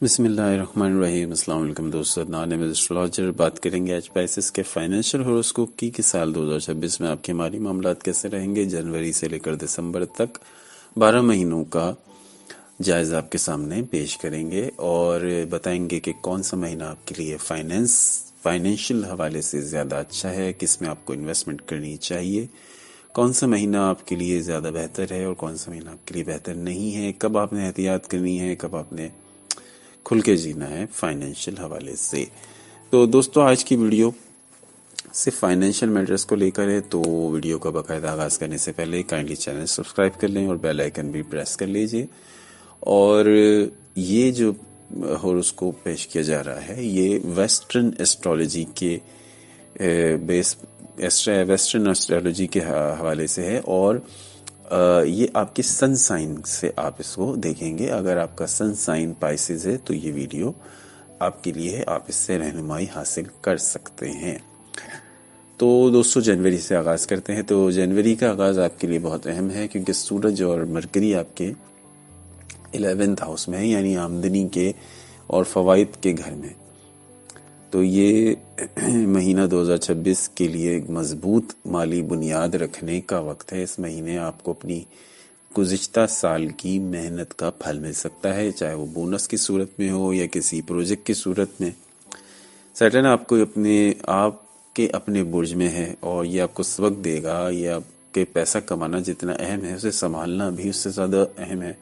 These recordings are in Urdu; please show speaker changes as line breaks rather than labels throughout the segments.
بسم اللہ الرحمن الرحیم۔ السلام علیکم دوستو، نام اسٹرالوجر بات کریں گے آج پیسز کے فائنینشیل ہوروسکوپ کی کہ سال 2026 میں آپ کے مالی معاملات کیسے رہیں گے۔ جنوری سے لے کر دسمبر تک 12 مہینوں کا جائزہ آپ کے سامنے پیش کریں گے اور بتائیں گے کہ کون سا مہینہ آپ کے لیے فائنینشیل حوالے سے زیادہ اچھا ہے، کس میں آپ کو انویسٹمنٹ کرنی چاہیے، کون سا مہینہ آپ کے لیے زیادہ بہتر ہے اور کون سا مہینہ آپ کے لیے بہتر نہیں ہے، کب آپ نے احتیاط کرنی ہے، کب آپ نے کھل کے جینا ہے فائنینشیل حوالے سے۔ تو دوستو آج کی ویڈیو صرف فائنینشیل میٹرز کو لے کر ہے، تو ویڈیو کا باقاعدہ آغاز کرنے سے پہلے کائنڈلی چینل سبسکرائب کر لیں اور بیل آئیکن بھی پریس کر لیجئے۔ اور یہ جو ہوروسکوپ پیش کیا جا رہا ہے یہ ویسٹرن ایسٹرالوجی کے ویسٹرن ایسٹرالوجی کے حوالے سے ہے اور یہ آپ کے سن سائن سے آپ اس کو دیکھیں گے۔ اگر آپ کا سن سائن پائسز ہے تو یہ ویڈیو آپ کے لیے ہے، آپ اس سے رہنمائی حاصل کر سکتے ہیں۔ تو دوستو جنوری سے آغاز کرتے ہیں۔ تو جنوری کا آغاز آپ کے لیے بہت اہم ہے کیونکہ سورج اور مرکری آپ کے 11th ہاؤس میں ہے، یعنی آمدنی کے اور فوائد کے گھر میں۔ تو یہ مہینہ 2026 کے لیے ایک مضبوط مالی بنیاد رکھنے کا وقت ہے۔ اس مہینے آپ کو اپنی گزشتہ سال کی محنت کا پھل مل سکتا ہے، چاہے وہ بونس کی صورت میں ہو یا کسی پروجیکٹ کی صورت میں۔ سیٹرن آپ کو اپنے برج میں ہے اور یہ آپ کو سبق دے گا، یہ آپ کے پیسہ کمانا جتنا اہم ہے اسے سنبھالنا بھی اس سے زیادہ اہم ہے۔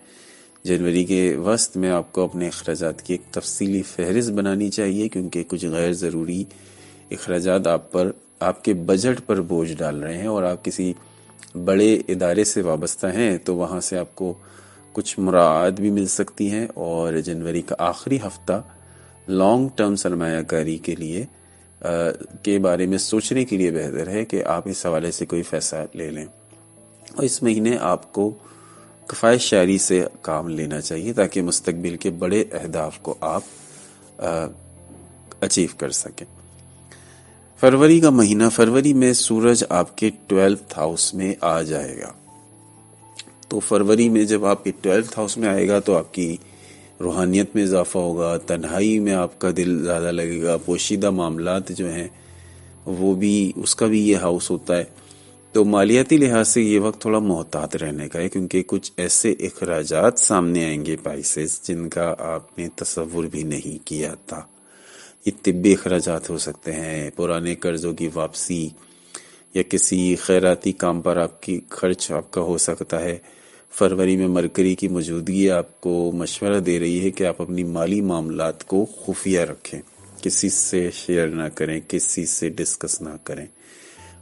جنوری کے وسط میں آپ کو اپنے اخراجات کی ایک تفصیلی فہرست بنانی چاہیے کیونکہ کچھ غیر ضروری اخراجات آپ کے بجٹ پر بوجھ ڈال رہے ہیں اور آپ کسی بڑے ادارے سے وابستہ ہیں تو وہاں سے آپ کو کچھ مراعات بھی مل سکتی ہیں۔ اور جنوری کا آخری ہفتہ لانگ ٹرم سرمایہ کاری کے بارے میں سوچنے کے لیے بہتر ہے کہ آپ اس حوالے سے کوئی فیصلہ لے لیں۔ اور اس مہینے آپ کو کفایت شعری سے کام لینا چاہیے تاکہ مستقبل کے بڑے اہداف کو آپ اچیو کر سکیں۔ فروری کا مہینہ، فروری میں سورج آپ کے 12th ہاؤس میں آ جائے گا۔ تو فروری میں جب آپ کے 12th ہاؤس میں آئے گا تو آپ کی روحانیت میں اضافہ ہوگا، تنہائی میں آپ کا دل زیادہ لگے گا، پوشیدہ معاملات جو ہیں اس کا بھی یہ ہاؤس ہوتا ہے۔ تو مالیاتی لحاظ سے یہ وقت تھوڑا محتاط رہنے کا ہے کیونکہ کچھ ایسے اخراجات سامنے آئیں گے پائسز جن کا آپ نے تصور بھی نہیں کیا تھا۔ یہ طبی اخراجات ہو سکتے ہیں، پرانے قرضوں کی واپسی یا کسی خیراتی کام پر خرچ آپ کا ہو سکتا ہے۔ فروری میں مرکری کی موجودگی آپ کو مشورہ دے رہی ہے کہ آپ اپنی مالی معاملات کو خفیہ رکھیں، کسی سے شیئر نہ کریں، کسی سے ڈسکس نہ کریں،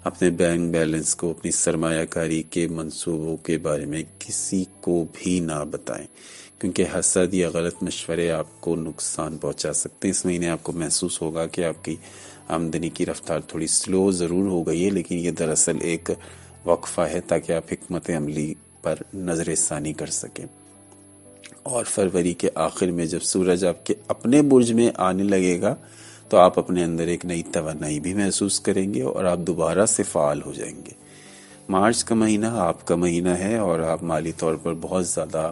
اپنے بینک بیلنس کو، اپنی سرمایہ کاری کے منصوبوں کے بارے میں کسی کو بھی نہ بتائیں کیونکہ حسد یا غلط مشورے آپ کو نقصان پہنچا سکتے ہیں۔ اس مہینے آپ کو محسوس ہوگا کہ آپ کی آمدنی کی رفتار تھوڑی سلو ضرور ہو گئی ہے، لیکن یہ دراصل ایک وقفہ ہے تاکہ آپ حکمت عملی پر نظر ثانی کر سکیں۔ اور فروری کے آخر میں جب سورج آپ کے اپنے برج میں آنے لگے گا تو آپ اپنے اندر ایک نئی توانائی بھی محسوس کریں گے اور آپ دوبارہ سے فعال ہو جائیں گے۔ مارچ کا مہینہ آپ کا مہینہ ہے اور آپ مالی طور پر بہت زیادہ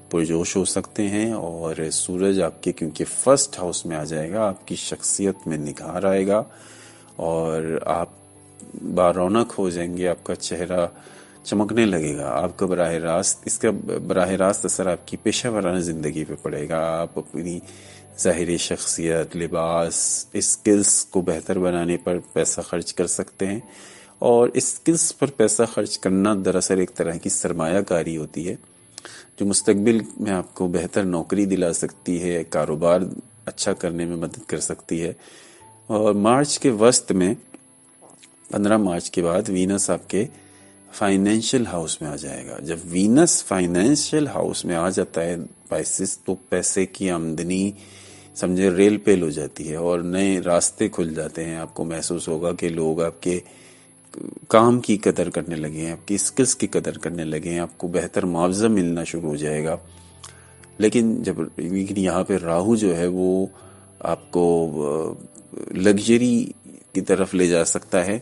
پرجوش ہو سکتے ہیں اور سورج آپ کے کیونکہ فرسٹ ہاؤس میں آ جائے گا آپ کی شخصیت میں نکھار آئے گا اور آپ بارونق ہو جائیں گے، آپ کا چہرہ چمکنے لگے گا۔ آپ کا اس کا براہ راست اثر آپ کی پیشہ ورانہ زندگی پہ پڑے گا۔ آپ اپنی ظاہری شخصیت، لباس، اسکلز کو بہتر بنانے پر پیسہ خرچ کر سکتے ہیں اور اسکلز پر پیسہ خرچ کرنا دراصل ایک طرح کی سرمایہ کاری ہوتی ہے جو مستقبل میں آپ کو بہتر نوکری دلا سکتی ہے، کاروبار اچھا کرنے میں مدد کر سکتی ہے۔ اور مارچ کے وسط میں 15 مارچ کے بعد وینس آپ کے فائنینشیل ہاؤس میں آ جائے گا۔ جب وینس فائنینشیل ہاؤس میں آ جاتا ہے پائسز تو پیسے کی آمدنی سمجھے ریل پیل ہو جاتی ہے اور نئے راستے کھل جاتے ہیں۔ آپ کو محسوس ہوگا کہ لوگ آپ کے کام کی قدر کرنے لگے ہیں، آپ کی اسکلز کی قدر کرنے لگے ہیں، آپ کو بہتر معاوضہ ملنا شروع ہو جائے گا۔ لیکن یہاں پہ راہو جو ہے وہ آپ کو لگژری کی طرف لے جا سکتا ہے،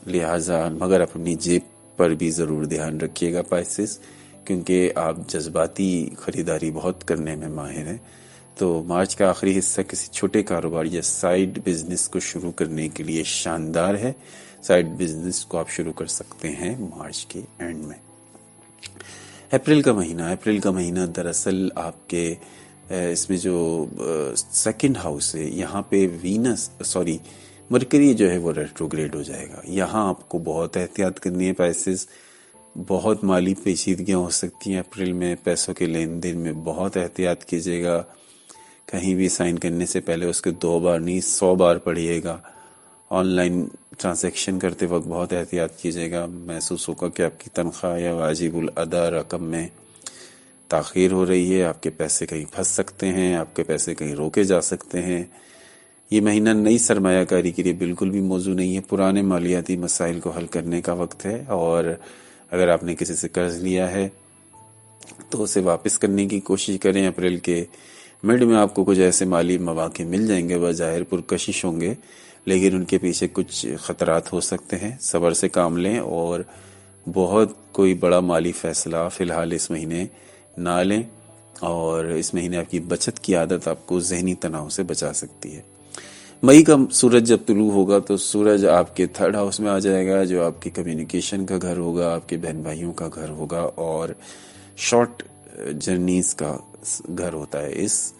لہٰذا مگر اپنی جیب پر بھی ضرور دھیان رکھیے گا پائسز کیونکہ آپ جذباتی خریداری بہت کرنے میں ماہر ہیں۔ تو مارچ کا آخری حصہ کسی چھوٹے کاروبار یا سائیڈ بزنس کو شروع کرنے کے لیے شاندار ہے. سائیڈ بزنس کو آپ شروع کر سکتے ہیں مارچ کے اینڈ میں. اپریل کا مہینہ دراصل آپ کے اس میں جو سیکنڈ ہاؤس ہے یہاں پہ مرکری جو ہے وہ ریٹروگریڈ ہو جائے گا. یہاں آپ کو بہت احتیاط کرنی ہے پیسز. بہت مالی پیچیدگیاں ہو سکتی ہیں اپریل میں. پیسوں کے لین دین میں بہت احتیاط کیجیے گا. کہیں بھی سائن کرنے سے پہلے اس کے 2 بار نہیں 100 بار پڑھیے گا. آن لائن ٹرانزیکشن کرتے وقت بہت احتیاط کیجیے گا. محسوس ہوگا کہ آپ کی تنخواہ یا واجب الادا رقم میں تاخیر ہو رہی ہے. آپ کے پیسے کہیں پھنس سکتے ہیں. آپ کے پیسے کہیں روکے جا سکتے ہیں. یہ مہینہ نئی سرمایہ کاری کے لیے بالکل بھی موزوں نہیں ہے. پرانے مالیاتی مسائل کو حل کرنے کا وقت ہے. اور اگر آپ نے کسی سے قرض لیا ہے تو اسے واپس کرنے کی کوشش کریں. اپریل کے مڈ میں آپ کو کچھ ایسے مالی مواقع مل جائیں گے. بظاہر پرکشش ہوں گے لیکن ان کے پیچھے کچھ خطرات ہو سکتے ہیں. صبر سے کام لیں اور بہت کوئی بڑا مالی فیصلہ فی الحال اس مہینے نہ لیں. اور اس مہینے آپ کی بچت کی عادت آپ کو ذہنی تناؤ سے بچا سکتی ہے. مئی کا سورج جب طلوع ہوگا تو سورج آپ کے 3rd ہاؤس میں آ جائے گا جو آپ کی کمیونیکیشن کا گھر ہوگا, آپ کے بہن بھائیوں کا گھر ہوگا اور شارٹ جرنیز کا گھر ہوتا ہے. اس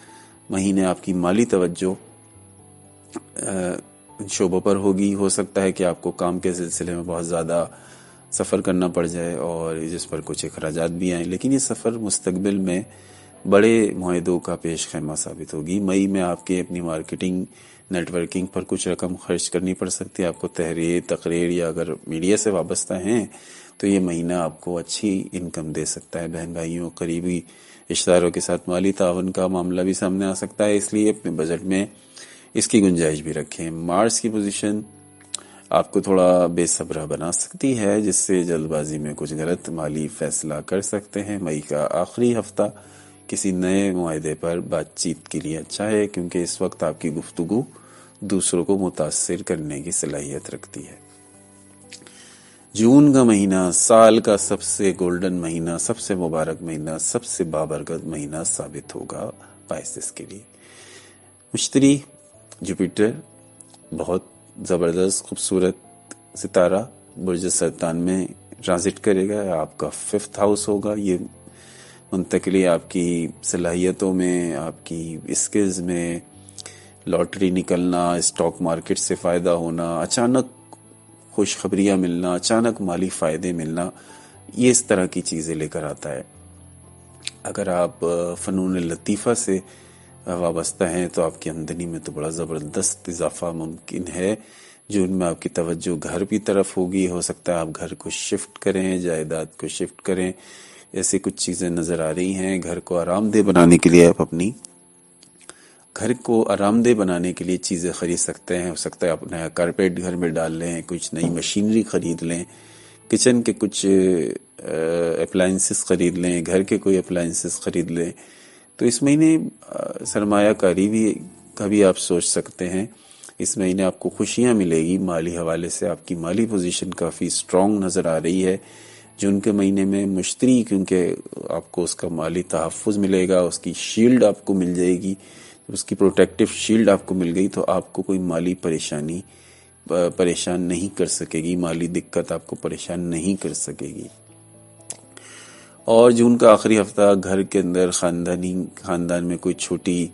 مہینے آپ کی مالی توجہ شعبوں پر ہوگی. ہو سکتا ہے کہ آپ کو کام کے سلسلے میں بہت زیادہ سفر کرنا پڑ جائے اور جس پر کچھ اخراجات بھی آئیں, لیکن یہ سفر مستقبل میں بڑے معاہدوں کا پیش خیمہ ثابت ہوگی. مئی میں آپ کے اپنی مارکیٹنگ نیٹ ورکنگ پر کچھ رقم خرچ کرنی پڑ سکتی ہے. آپ کو تحریر تقریر یا اگر میڈیا سے وابستہ ہیں تو یہ مہینہ آپ کو اچھی انکم دے سکتا ہے. بہن بھائیوں قریبی رشتہ داروں کے ساتھ مالی تعاون کا معاملہ بھی سامنے آ سکتا ہے, اس لیے اپنے بجٹ میں اس کی گنجائش بھی رکھیں. مارس کی پوزیشن آپ کو تھوڑا بے صبرا بنا سکتی ہے جس سے جلد بازی میں کچھ غلط مالی فیصلہ کر سکتے ہیں. مئی کا آخری ہفتہ کسی نئے معاہدے پر بات چیت کے لیے اچھا ہے کیونکہ اس وقت آپ کی گفتگو دوسروں کو متاثر کرنے کی صلاحیت رکھتی ہے. جون کا مہینہ سال کا سب سے گولڈن مہینہ, سب سے مبارک مہینہ, سب سے بابرکت مہینہ ثابت ہوگا پائسس کے لیے. مشتری جوپیٹر بہت زبردست خوبصورت ستارہ برج سرطان میں ٹرانزٹ کرے گا. آپ کا 5th ہاؤس ہوگا. یہ منتقلی آپ کی صلاحیتوں میں, آپ کی اسکلز میں, لاٹری نکلنا, اسٹاک مارکیٹ سے فائدہ ہونا, اچانک خوشخبریاں ملنا, اچانک مالی فائدے ملنا, یہ اس طرح کی چیزیں لے کر آتا ہے. اگر آپ فنون لطیفہ سے وابستہ ہیں تو آپ کی آمدنی میں تو بڑا زبردست اضافہ ممکن ہے. جون میں آپ کی توجہ گھر کی طرف ہوگی. ہو سکتا ہے آپ گھر کو شفٹ کریں, جائیداد کو شفٹ کریں. ایسی کچھ چیزیں نظر آ رہی ہیں. گھر کو آرام دہ بنانے کے لیے آپ اپنی گھر کو آرام دہ بنانے کے لیے چیزیں خرید سکتے ہیں. ہو سکتا ہے آپ نیا کارپیٹ گھر میں ڈال لیں, کچھ نئی مشینری خرید لیں, کچن کے کچھ اپلائنسز خرید لیں, گھر کے کوئی اپلائنسز خرید لیں. تو اس مہینے سرمایہ کاری بھی کا بھی آپ سوچ سکتے ہیں. اس مہینے آپ کو خوشیاں ملے گی مالی حوالے سے. آپ کی مالی پوزیشن کافی سٹرونگ نظر آ رہی ہے. جون کے مہینے میں مشتری کیونکہ آپ کو اس کا مالی تحفظ ملے گا, اس کی شیلڈ آپ کو مل جائے گی. اس کی پروٹیکٹیو شیلڈ آپ کو مل گئی تو آپ کو کوئی مالی پریشان نہیں کر سکے گی. مالی دقت آپ کو پریشان نہیں کر سکے گی. اور جون کا آخری ہفتہ گھر کے اندر خاندان میں کوئی چھوٹی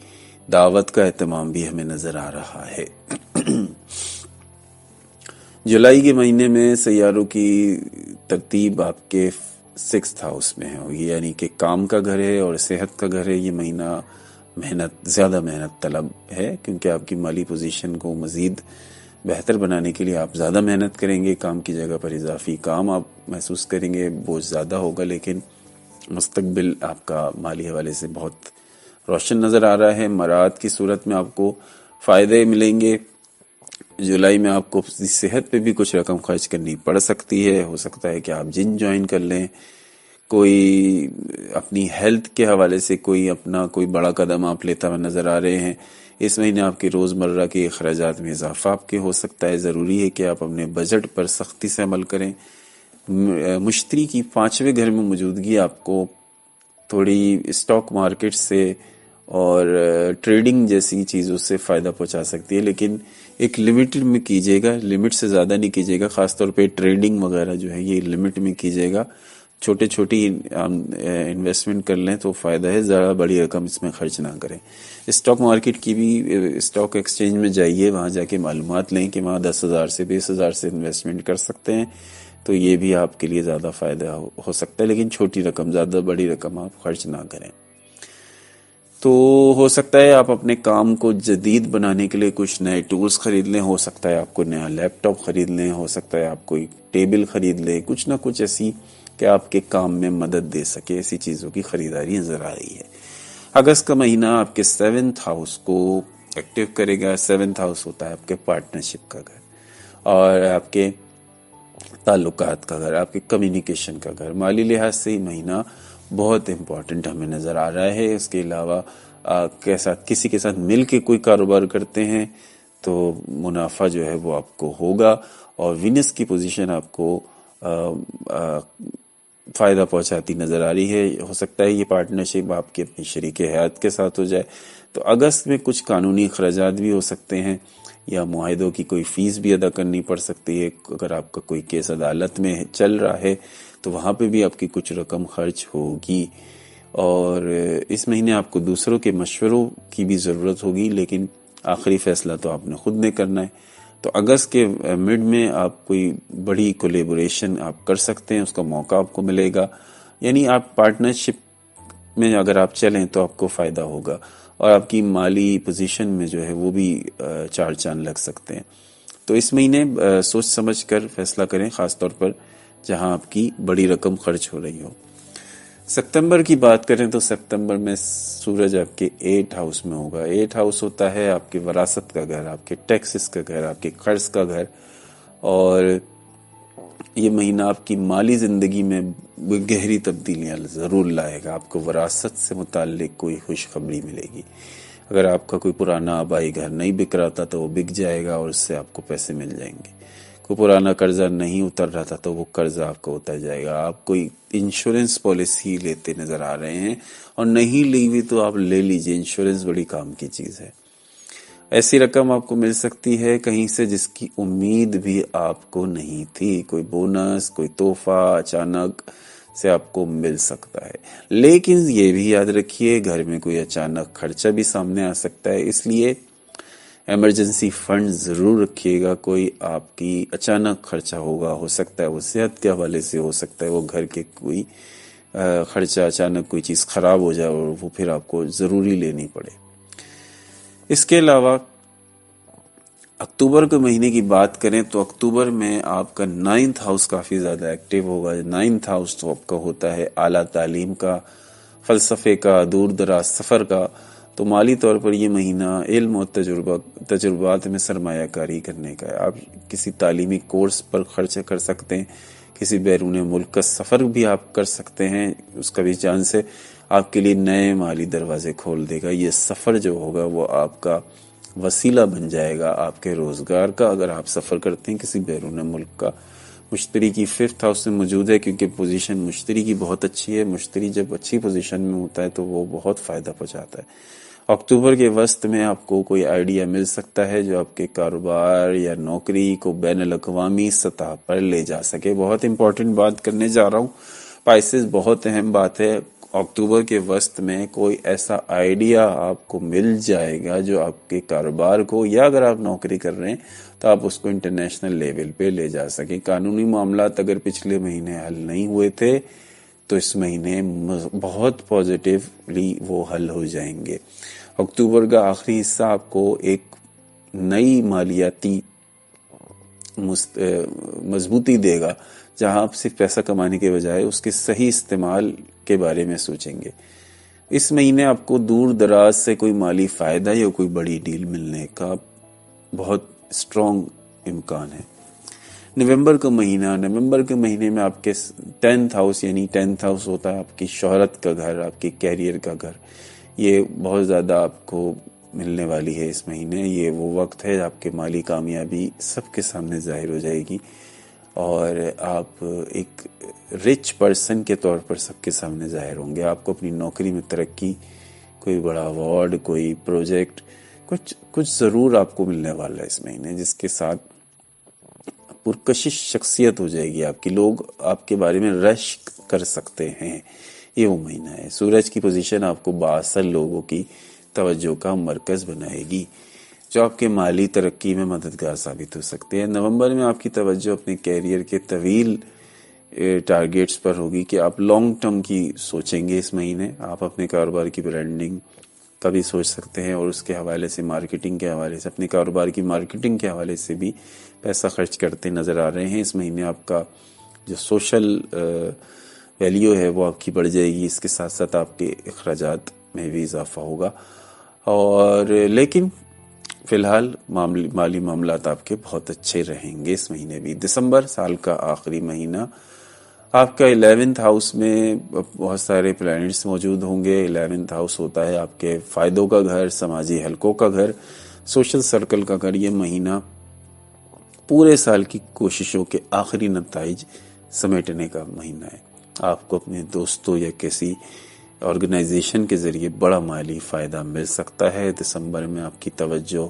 دعوت کا اہتمام بھی ہمیں نظر آ رہا ہے. جولائی کے مہینے میں سیاروں کی ترتیب آپ کے 6th ہاؤس میں ہوگی, یعنی کہ کام کا گھر ہے اور صحت کا گھر ہے. یہ مہینہ زیادہ محنت طلب ہے کیونکہ آپ کی مالی پوزیشن کو مزید بہتر بنانے کے لیے آپ زیادہ محنت کریں گے. کام کی جگہ پر اضافی کام آپ محسوس کریں گے, بوجھ زیادہ ہوگا, لیکن مستقبل آپ کا مالی حوالے سے بہت روشن نظر آ رہا ہے. مراعات کی صورت میں آپ کو فائدے ملیں گے. جولائی میں آپ کو صحت پہ بھی کچھ رقم خرچ کرنی پڑ سکتی ہے. ہو سکتا ہے کہ آپ جم جوائن کر لیں. کوئی اپنی ہیلتھ کے حوالے سے کوئی بڑا قدم آپ لیتا ہوا نظر آ رہے ہیں. اس مہینے آپ کے روزمرہ کے اخراجات میں اضافہ آپ کے ہو سکتا ہے. ضروری ہے کہ آپ اپنے بجٹ پر سختی سے عمل کریں. مشتری کی 5ویں گھر میں موجودگی آپ کو تھوڑی اسٹاک مارکیٹ سے اور ٹریڈنگ جیسی چیزوں سے فائدہ پہنچا سکتی ہے، لیکن ایک لمٹ میں کیجیے گا، لمٹ سے زیادہ نہیں کیجیے گا. خاص طور پہ ٹریڈنگ وغیرہ جو ہے یہ لمٹ میں کیجیے گا. چھوٹی انویسٹمنٹ کر لیں تو فائدہ ہے، زیادہ بڑی رقم اس میں خرچ نہ کریں. اسٹاک مارکیٹ کی بھی، اسٹاک ایکسچینج میں جائیے، وہاں جا کے معلومات لیں کہ وہاں 10,000 سے 20,000 سے انویسٹمنٹ کر سکتے ہیں، تو یہ بھی آپ کے لیے زیادہ فائدہ ہو سکتا ہے. لیکن چھوٹی رقم، زیادہ بڑی رقم آپ خرچ نہ کریں. تو ہو سکتا ہے آپ اپنے کام کو جدید بنانے کے لیے کچھ نئے ٹولز خرید لیں، ہو سکتا ہے آپ کو نیا لیپ ٹاپ خرید لیں، ہو سکتا ہے آپ کوئی ٹیبل خرید لیں، کچھ نہ کچھ ایسی کہ آپ کے کام میں مدد دے سکے، ایسی چیزوں کی خریداری نظر آ رہی ہے. اگست کا مہینہ آپ کے 7th ہاؤس کو ایکٹیو کرے گا. 7th ہاؤس ہوتا ہے آپ کے پارٹنرشپ کا گھر اور آپ کے تعلقات کا گھر، آپ کے کمیونیکیشن کا گھر. مالی لحاظ سے یہ مہینہ بہت امپورٹنٹ ہمیں نظر آ رہا ہے. اس کے علاوہ کسی کے ساتھ مل کے کوئی کاروبار کرتے ہیں تو منافع جو ہے وہ آپ کو ہوگا، اور وینس کی پوزیشن آپ کو فائدہ پہنچاتی نظر آ رہی ہے. ہو سکتا ہے یہ پارٹنرشپ آپ کے اپنی شریک حیات کے ساتھ ہو جائے. تو اگست میں کچھ قانونی اخراجات بھی ہو سکتے ہیں، یا معاہدوں کی کوئی فیس بھی ادا کرنی پڑ سکتی ہے. اگر آپ کا کوئی کیس عدالت میں چل رہا ہے تو وہاں پہ بھی آپ کی کچھ رقم خرچ ہوگی. اور اس مہینے آپ کو دوسروں کے مشوروں کی بھی ضرورت ہوگی، لیکن آخری فیصلہ تو آپ نے خود نے کرنا ہے. تو اگست کے مڈ میں آپ کوئی بڑی کولیبوریشن آپ کر سکتے ہیں، اس کا موقع آپ کو ملے گا. یعنی آپ پارٹنرشپ میں اگر آپ چلیں تو آپ کو فائدہ ہوگا، اور آپ کی مالی پوزیشن میں جو ہے وہ بھی چار چاند لگ سکتے ہیں. تو اس مہینے سوچ سمجھ کر فیصلہ کریں، خاص طور پر جہاں آپ کی بڑی رقم خرچ ہو رہی ہو. ستمبر کی بات کریں تو ستمبر میں سورج آپ کے 8 ہاؤس میں ہوگا. 8 ہاؤس ہوتا ہے آپ کے وراثت کا گھر، آپ کے ٹیکسز کا گھر، آپ کے قرض کا گھر. اور یہ مہینہ آپ کی مالی زندگی میں گہری تبدیلیاں ضرور لائے گا. آپ کو وراثت سے متعلق کوئی خوشخبری ملے گی. اگر آپ کا کوئی پرانا آبائی گھر نہیں بک رہا تھا تو وہ بک جائے گا اور اس سے آپ کو پیسے مل جائیں گے. کوئی پرانا قرضہ نہیں اتر رہا تھا تو وہ قرضہ آپ کو اتر جائے گا. آپ کوئی انشورنس پالیسی لیتے نظر آ رہے ہیں اور نہیں لی ہوئی تو آپ لے لیجئے، انشورنس بڑی کام کی چیز ہے. ایسی رقم آپ کو مل سکتی ہے کہیں سے جس کی امید بھی آپ کو نہیں تھی. کوئی بونس، کوئی تحفہ اچانک سے آپ کو مل سکتا ہے. لیکن یہ بھی یاد رکھیے گھر میں کوئی اچانک خرچہ بھی سامنے آ سکتا ہے، اس لیے ایمرجنسی فنڈ ضرور رکھیے گا. کوئی آپ کی اچانک خرچہ ہوگا، ہو سکتا ہے وہ صحت کے حوالے سے، ہو سکتا ہے وہ گھر کے کوئی خرچہ، اچانک کوئی چیز خراب ہو جائے اور وہ پھر آپ کو ضروری لینی پڑے. اس کے علاوہ اکتوبر کے مہینے کی بات کریں تو اکتوبر میں آپ کا 9th ہاؤس کافی زیادہ ایکٹیو ہوگا. 9th ہاؤس تو آپ کا ہوتا ہے اعلیٰ تعلیم کا، فلسفے کا، دور دراز سفر کا. تو مالی طور پر یہ مہینہ علم اور تجربات میں سرمایہ کاری کرنے کا ہے. آپ کسی تعلیمی کورس پر خرچ کر سکتے ہیں، کسی بیرون ملک کا سفر بھی آپ کر سکتے ہیں. اس کا بھی چانس ہے آپ کے لیے نئے مالی دروازے کھول دے گا. یہ سفر جو ہوگا وہ آپ کا وسیلہ بن جائے گا آپ کے روزگار کا. اگر آپ سفر کرتے ہیں کسی بیرون ملک کا. مشتری کی 5th ہاؤس میں موجود ہے کیونکہ پوزیشن مشتری کی بہت اچھی ہے. مشتری جب اچھی پوزیشن میں ہوتا ہے تو وہ بہت فائدہ پہنچاتا ہے. اکتوبر کے وسط میں آپ کو کوئی آئیڈیا مل سکتا ہے جو آپ کے کاروبار یا نوکری کو بین الاقوامی سطح پر لے جا سکے. بہت امپورٹنٹ بات کرنے جا رہا ہوں پائسز، بہت اہم بات ہے. اکتوبر کے وسط میں کوئی ایسا آئیڈیا آپ کو مل جائے گا جو آپ کے کاروبار کو، یا اگر آپ نوکری کر رہے ہیں تو آپ اس کو انٹرنیشنل لیول پہ لے جا سکیں. قانونی معاملات اگر پچھلے مہینے حل نہیں ہوئے تھے تو اس مہینے بہت پازیٹیولی وہ حل ہو جائیں گے. اکتوبر کا آخری حصہ آپ کو ایک نئی مالیاتی مضبوطی دے گا جہاں آپ صرف پیسہ کمانے کے بجائے اس کے صحیح استعمال کے بارے میں سوچیں گے. اس مہینے آپ کو دور دراز سے کوئی مالی فائدہ یا کوئی بڑی ڈیل ملنے کا بہت اسٹرانگ امکان ہے. نومبر کا مہینہ، نومبر کے مہینے میں آپ کے 10th ہاؤس، یعنی 10th ہاؤس ہوتا ہے آپ کی شہرت کا گھر، آپ کے کیریئر کا گھر. یہ بہت زیادہ آپ کو ملنے والی ہے اس مہینے. یہ وہ وقت ہے آپ کے مالی کامیابی سب کے سامنے ظاہر ہو جائے گی اور آپ ایک رچ پرسن کے طور پر سب کے سامنے ظاہر ہوں گے. آپ کو اپنی نوکری میں ترقی کوئی بڑا ایوارڈ، کوئی پروجیکٹ، کچھ ضرور آپ کو ملنے والا ہے اس مہینے، جس کے ساتھ پرکشش شخصیت ہو جائے گی آپ کی، لوگ آپ کے بارے میں رش کر سکتے ہیں۔ یہ وہ مہینہ ہے۔ سورج کی پوزیشن آپ کو بااثر لوگوں کی توجہ کا مرکز بنائے گی، جو آپ کے مالی ترقی میں مددگار ثابت ہو سکتے ہیں۔ نومبر میں آپ کی توجہ اپنے کیریئر کے طویل ٹارگیٹس پر ہوگی کہ آپ لانگ ٹرم کی سوچیں گے۔ اس مہینے آپ اپنے کاروبار کی برانڈنگ کا بھی سوچ سکتے ہیں، اور اس کے حوالے سے مارکیٹنگ کے حوالے سے، اپنے کاروبار کی مارکیٹنگ کے حوالے سے بھی پیسہ خرچ کرتے نظر آ رہے ہیں۔ اس مہینے آپ کا جو سوشل ویلیو ہے وہ آپ کی بڑھ جائے گی، اس کے ساتھ ساتھ آپ کے اخراجات میں بھی اضافہ ہوگا۔ اور لیکن فی الحال مالی معاملات آپ کے بہت اچھے رہیں گے اس مہینے بھی۔ دسمبر سال کا آخری مہینہ، آپ کا 11th ہاؤس میں بہت سارے پلانٹس موجود ہوں گے۔ 11th ہاؤس ہوتا ہے آپ کے فائدوں کا گھر، سماجی حلقوں کا گھر، سوشل سرکل کا گھر۔ یہ مہینہ پورے سال کی کوششوں کے آخری نتائج سمیٹنے کا مہینہ ہے۔ آپ کو اپنے دوستوں یا کسی آرگنائزیشن کے ذریعے بڑا مالی فائدہ مل سکتا ہے۔ دسمبر میں آپ کی توجہ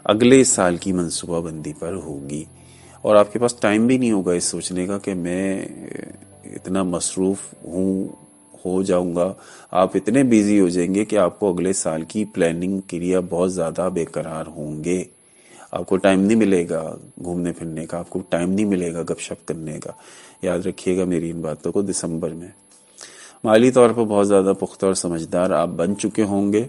اگلے سال کی منصوبہ بندی پر ہوگی، اور آپ کے پاس ٹائم بھی نہیں ہوگا اس سوچنے کا کہ میں اتنا مصروف ہو جاؤں گا۔ آپ اتنے بیزی ہو جائیں گے کہ آپ کو اگلے سال کی پلاننگ کے لیے بہت زیادہ بے قرار ہوں گے۔ آپ کو ٹائم نہیں ملے گا گھومنے پھرنے کا، آپ کو ٹائم نہیں ملے گا گپ شپ کرنے کا۔ یاد رکھیے گا میری ان باتوں کو۔ دسمبر میں مالی طور پر بہت زیادہ پختہ اور سمجھدار آپ بن چکے ہوں گے،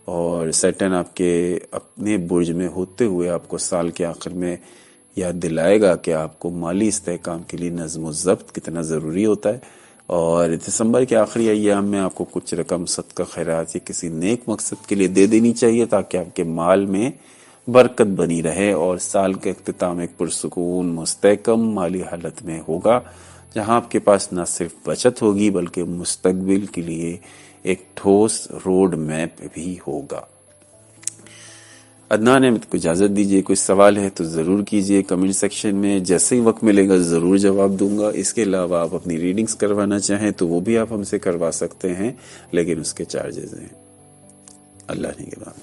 اور سیٹرن آپ کے اپنے برج میں ہوتے ہوئے آپ کو سال کے آخر میں یاد دلائے گا کہ آپ کو مالی استحکام کے لیے نظم و ضبط کتنا ضروری ہوتا ہے۔ اور دسمبر کے آخری ایام میں آپ کو کچھ رقم صدقہ خیرات یا کسی نیک مقصد کے لیے دے دینی چاہیے، تاکہ آپ کے مال میں برکت بنی رہے، اور سال کا اختتام ایک پرسکون مستحکم مالی حالت میں ہوگا، جہاں آپ کے پاس نہ صرف بچت ہوگی بلکہ مستقبل کے لیے ایک ٹھوس روڈ میپ بھی ہوگا۔ عدنان احمد کو اجازت دیجیے۔ کوئی سوال ہے تو ضرور کیجیے کمنٹ سیکشن میں، جیسے ہی وقت ملے گا ضرور جواب دوں گا۔ اس کے علاوہ آپ اپنی ریڈنگز کروانا چاہیں تو وہ بھی آپ ہم سے کروا سکتے ہیں، لیکن اس کے چارجز ہیں۔ اللہ نگہبان۔